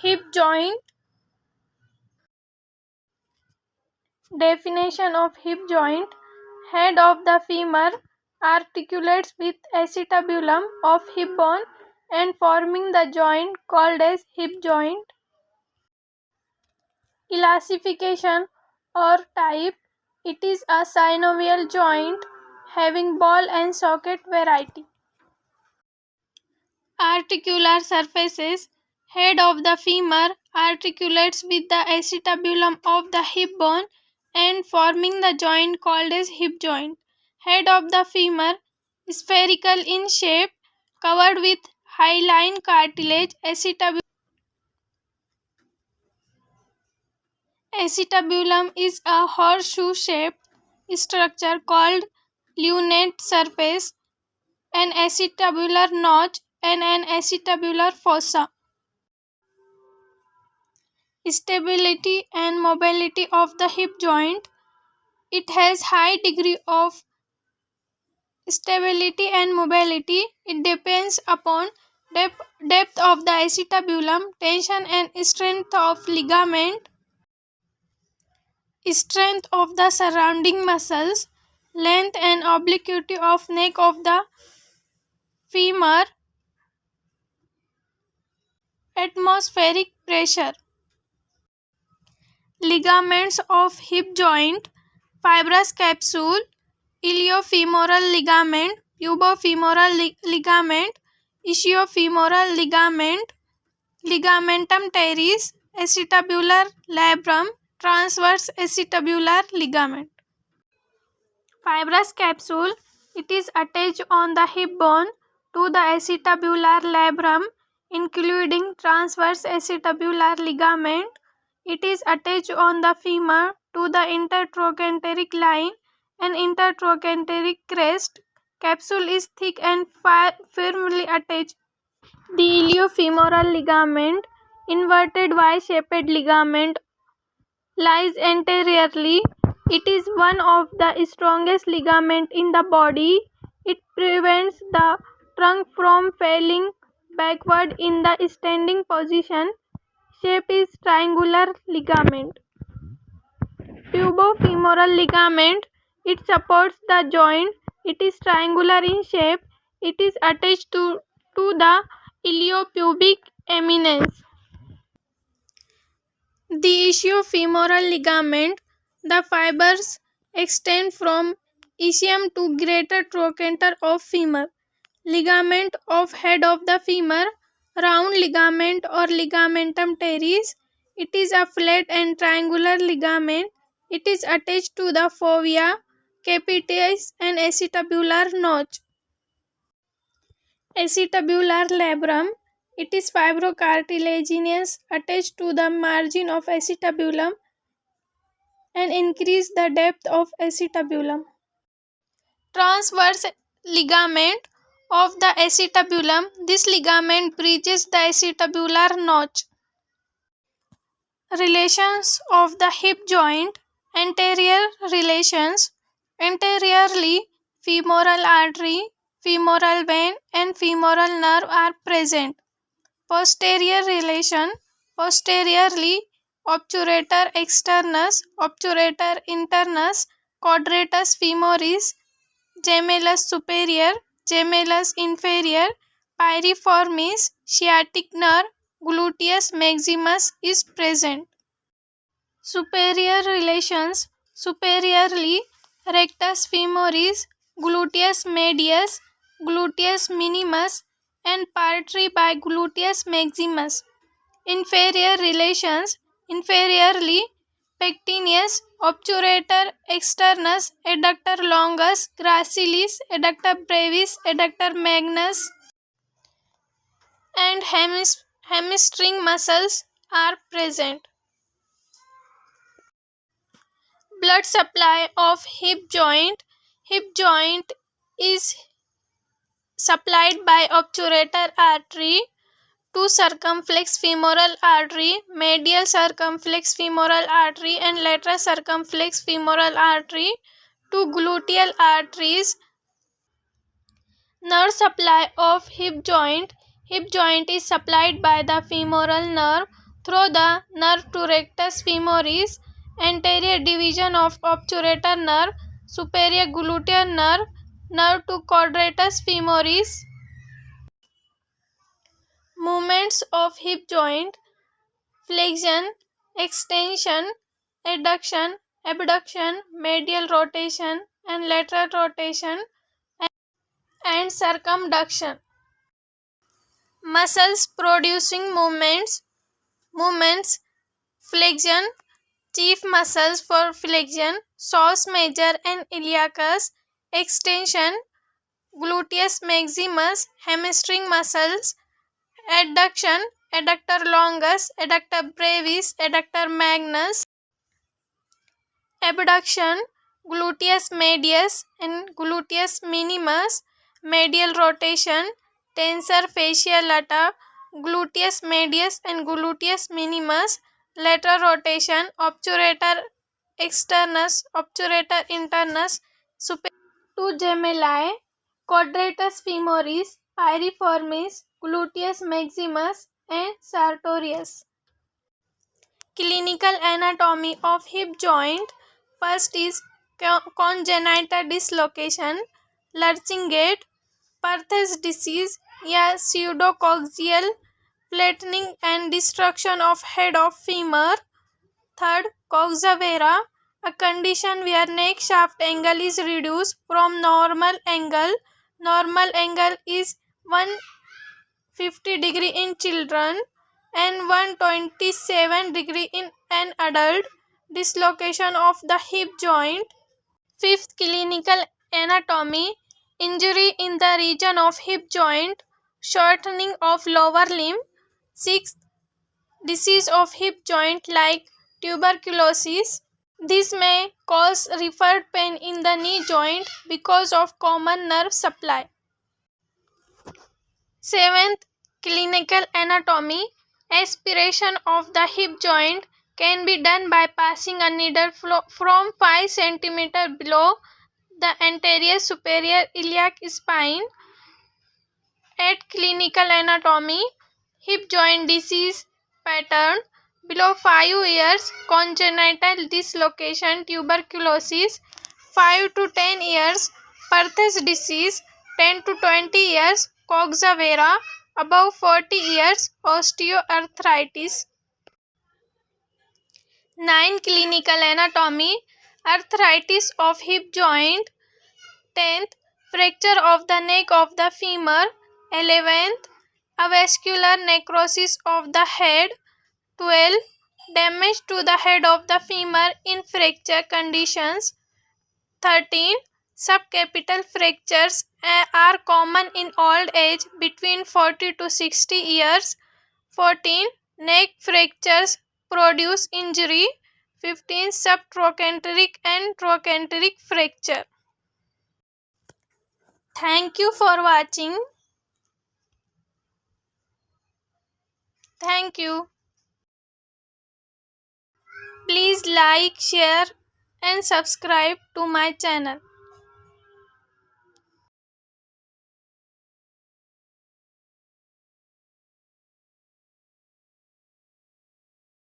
Hip joint. Definition of hip joint. Head of the femur articulates with acetabulum of hip bone and forming the joint called as hip joint. Elastification or type. It is a synovial joint having ball and socket variety. Articular surfaces. Head of the femur articulates with the acetabulum of the hip bone and forming the joint called as hip joint. Head of the femur spherical in shape, covered with hyaline cartilage. Acetabulum is a horseshoe-shaped structure called lunate surface, an acetabular notch, and an acetabular fossa. Stability and mobility of the hip joint. It has high degree of stability and mobility. It depends upon depth of the acetabulum, tension and strength of ligament, strength of the surrounding muscles, length and obliquity of neck of the femur, atmospheric pressure. Ligaments of hip joint. Fibrous capsule, iliofemoral ligament, pubofemoral ligament, ischiofemoral ligament, ligamentum teres, acetabular labrum, transverse acetabular ligament. Fibrous capsule. It is attached on the hip bone to the acetabular labrum, including transverse acetabular ligament. It is attached on the femur to the intertrochanteric line and intertrochanteric crest. Capsule is thick and firmly attached. The iliofemoral ligament, inverted Y-shaped ligament, lies anteriorly. It is one of the strongest ligaments in the body. It prevents the trunk from falling backward in the standing position. Shape is triangular ligament. Pubofemoral ligament. It supports the joint. It is triangular in shape. It is attached to the iliopubic eminence. The ischiofemoral ligament. The fibers extend from ischium to greater trochanter of femur. Ligament of head of the femur. Round ligament or ligamentum teres. It is a flat and triangular ligament. It is attached to the fovea, capitis and acetabular notch. Acetabular labrum. It is fibrocartilaginous, attached to the margin of acetabulum and increase the depth of acetabulum. Transverse ligament of the acetabulum. This ligament bridges the acetabular notch. Relations of the hip joint. Anterior relations. Anteriorly, femoral artery, femoral vein and femoral nerve are present. Posterior relation. Posteriorly, obturator externus, obturator internus, quadratus femoris, gemellus superior, gemellus inferior, piriformis, sciatic nerve, gluteus maximus is present. Superior relations. Superiorly, rectus femoris, gluteus medius, gluteus minimus and partly by gluteus maximus. Inferior relations. Inferiorly, pectineus, obturator externus, adductor longus, gracilis, adductor brevis, adductor magnus and hamstring muscles are present. Blood supply of hip joint. Hip joint is supplied by obturator artery to circumflex femoral artery, medial circumflex femoral artery and lateral circumflex femoral artery to gluteal arteries. Nerve supply of hip joint. Hip joint is supplied by the femoral nerve through the nerve to rectus femoris, anterior division of obturator nerve, superior gluteal nerve, nerve to quadratus femoris. Movements of hip joint: flexion, extension, adduction, abduction, medial rotation and lateral rotation, and circumduction. Muscles producing movements: flexion, chief muscles for flexion, psoas major and iliacus; extension, gluteus maximus, hamstring muscles; adduction, adductor longus, adductor brevis, adductor magnus; abduction, gluteus medius and gluteus minimus; medial rotation, tensor fasciae lata, gluteus medius and gluteus minimus; lateral rotation, obturator externus, obturator internus, superior to gemellae, quadratus femoris, piriformis, gluteus maximus and sartorius. Clinical anatomy of hip joint. First is congenital dislocation, lurching gait, Perthes disease या pseudocoaxial flattening and destruction of head of femur. Third, coxa vara, a condition where neck shaft angle is reduced from normal angle. Normal angle is 150 degree in children and 127 degree in an adult. Dislocation of the hip joint. Fifth, clinical anatomy. Injury in the region of hip joint, shortening of lower limb. Sixth, disease of hip joint like tuberculosis. This may cause referred pain in the knee joint because of common nerve supply. Seventh, clinical anatomy. Aspiration of the hip joint can be done by passing a needle from 5 cm below the anterior superior iliac spine. 8. Clinical anatomy. Hip joint disease pattern: below 5 years, congenital dislocation, tuberculosis; 5 to 10 years, Perthes disease; 10 to 20 years, coxa vara; above 40 years, osteoarthritis. 9. Clinical anatomy. Arthritis of hip joint. 10th, fracture of the neck of the femur. 11th, avascular necrosis of the head. 12, damage to the head of the femur in fracture conditions. 13, subcapital fractures are common in old age between 40 to 60 years. 14, neck fractures produce injury. 15, subtrochanteric and trochanteric fracture. Thank you for watching. Thank you. Please like, share and subscribe to my channel.